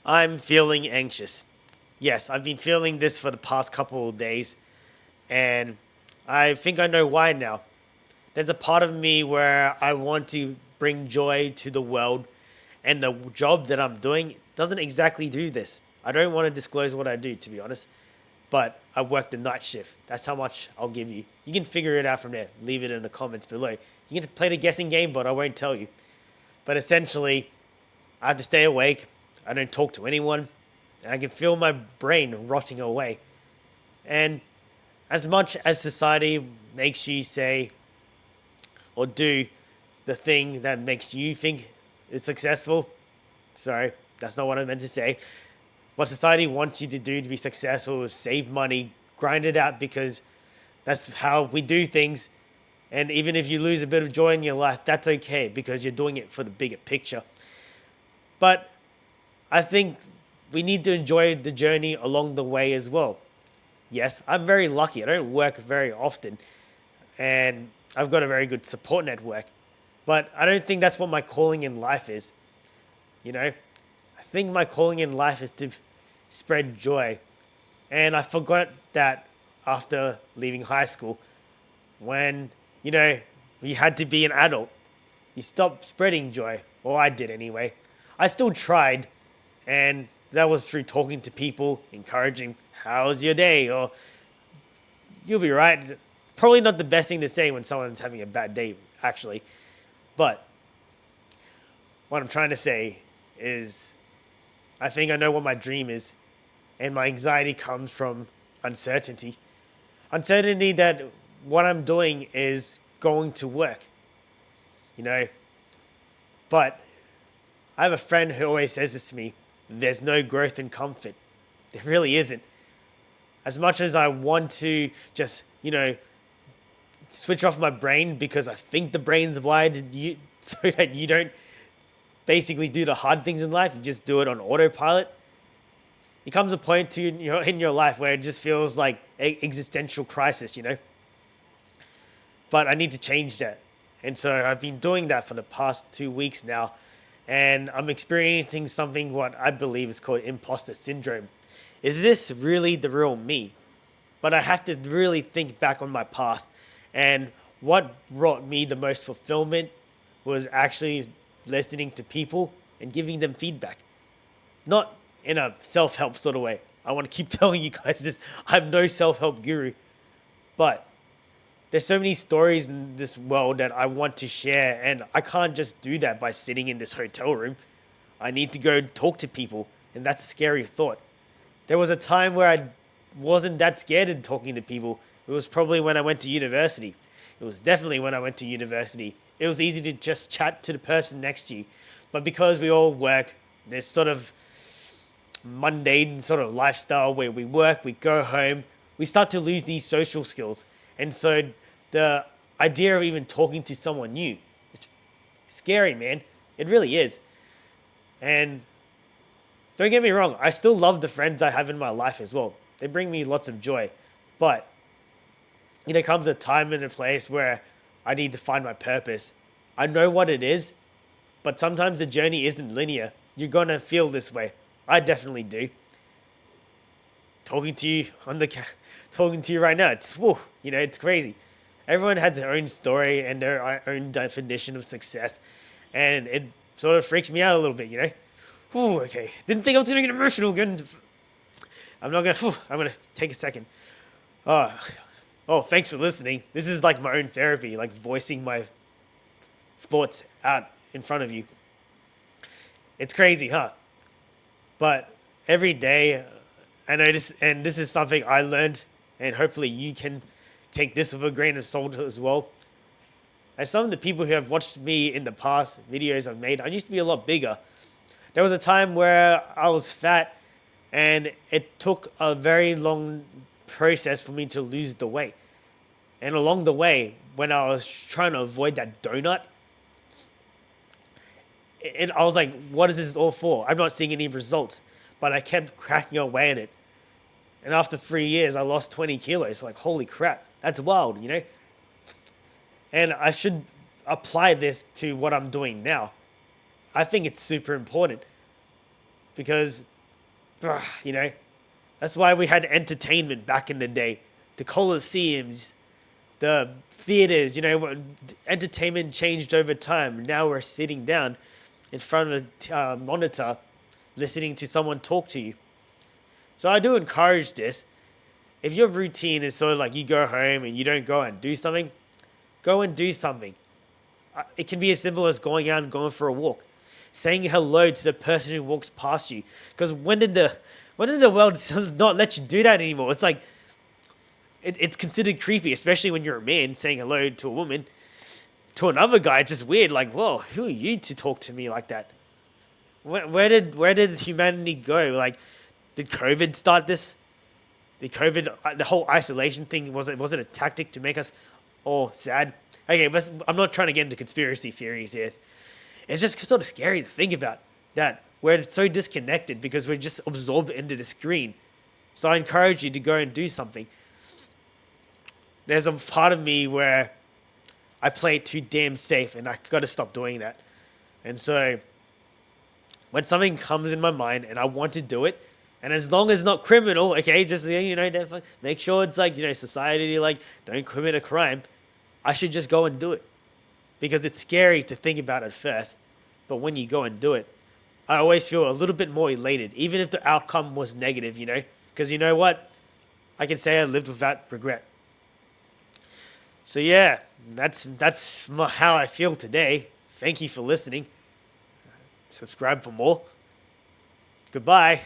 I'm feeling anxious. Yes, I've been feeling this for the past couple of days, and I think I know why now. There's a part of me where I want to bring joy to the world, and the job that I'm doing doesn't exactly do this. I don't want to disclose what I do, to be honest, but I work the night shift. That's how much I'll give you. You can figure it out from there. Leave it in the comments below. You can play the guessing game, but I won't tell you. But essentially, I have to stay awake. I don't talk to anyone. And I can feel my brain rotting away. And as much as society makes you say or do the thing that makes you think is successful, sorry, that's not what I meant to say. What society wants you to do to be successful is save money, grind it out because that's how we do things. And even if you lose a bit of joy in your life, that's okay because you're doing it for the bigger picture. But I think we need to enjoy the journey along the way as well. Yes, I'm very lucky. I don't work very often and I've got a very good support network. But I don't think that's what my calling in life is. You know, I think my calling in life is to spread joy. And I forgot that after leaving high school, when, you know, you had to be an adult, you stopped spreading joy. Well, I did anyway. I still tried, and that was through talking to people, encouraging, how's your day? Or you'll be right. Probably not the best thing to say when someone's having a bad day, actually. But what I'm trying to say is I think I know what my dream is, and my anxiety comes from uncertainty. Uncertainty that what I'm doing is going to work, you know. But I have a friend who always says this to me: there's no growth in comfort. There really isn't. As much as I want to just, switch off my brain because I think the brain's wired so that you don't basically do the hard things in life, you just do it on autopilot. It comes a point to in your life where it just feels like existential crisis. But I need to change that. And so I've been doing that for the past 2 weeks now. And I'm experiencing something what I believe is called imposter syndrome. Is this really the real me? But I have to really think back on my past. And what brought me the most fulfillment was actually listening to people and giving them feedback. Not in a self help sort of way. I want to keep telling you guys this. I'm no self help guru. But there's so many stories in this world that I want to share, and I can't just do that by sitting in this hotel room. I need to go talk to people, and that's a scary thought. There was a time where I wasn't that scared of talking to people. It was probably when I went to university. It was definitely when I went to university. It was easy to just chat to the person next to you. But because we all work, there's sort of mundane sort of lifestyle where we work, we go home, we start to lose these social skills. And so the idea of even talking to someone new is scary, man. It really is. And don't get me wrong, I still love the friends I have in my life as well. They bring me lots of joy. But there comes a time and a place where I need to find my purpose. I know what it is, but sometimes the journey isn't linear. You're gonna feel this way. I definitely do. Talking to you talking to you right now, it's crazy. Everyone has their own story and their own definition of success, and it sort of freaks me out a little bit. Okay. Didn't think I was gonna get emotional again. I'm not gonna. I'm gonna take a second. Oh, thanks for listening. This is like my own therapy, like voicing my thoughts out in front of you. It's crazy, huh? But every day, I notice, and this is something I learned, and hopefully you can take this with a grain of salt as well. As some of the people who have watched me in the past videos I've made, I used to be a lot bigger. There was a time where I was fat, and it took a very long process for me to lose the weight. And along the way, when I was trying to avoid that donut, I was like, what is this all for? I'm not seeing any results. But I kept cracking away at it. And after 3 years, I lost 20 kilos. Like, holy crap, that's wild. And I should apply this to what I'm doing now. I think it's super important because, you know, that's why we had entertainment back in the day. The Colosseums, the theaters, entertainment changed over time. Now we're sitting down in front of a monitor listening to someone talk to you. So I do encourage this. If your routine is sort of like you go home and you don't go and do something, go and do something. It can be as simple as going out and going for a walk, saying hello to the person who walks past you. Because when did the world not let you do that anymore? It's like it's considered creepy, especially when you're a man saying hello to a woman. To another guy, it's just weird. Like, whoa, who are you to talk to me like that? Where did humanity go? Like, did COVID start this? The whole isolation thing, was it a tactic to make us all sad? Okay, but I'm not trying to get into conspiracy theories here. It's just sort of scary to think about that we're so disconnected because we're just absorbed into the screen. So I encourage you to go and do something. There's a part of me where I play it too damn safe, and I got to stop doing that. And so when something comes in my mind and I want to do it, and as long as it's not criminal, okay, just make sure it's like society like don't commit a crime. I should just go and do it because it's scary to think about at first, but when you go and do it, I always feel a little bit more elated, even if the outcome was negative. Because you know what, I can say I lived without regret. So yeah, that's how I feel today. Thank you for listening. Subscribe for more. Goodbye.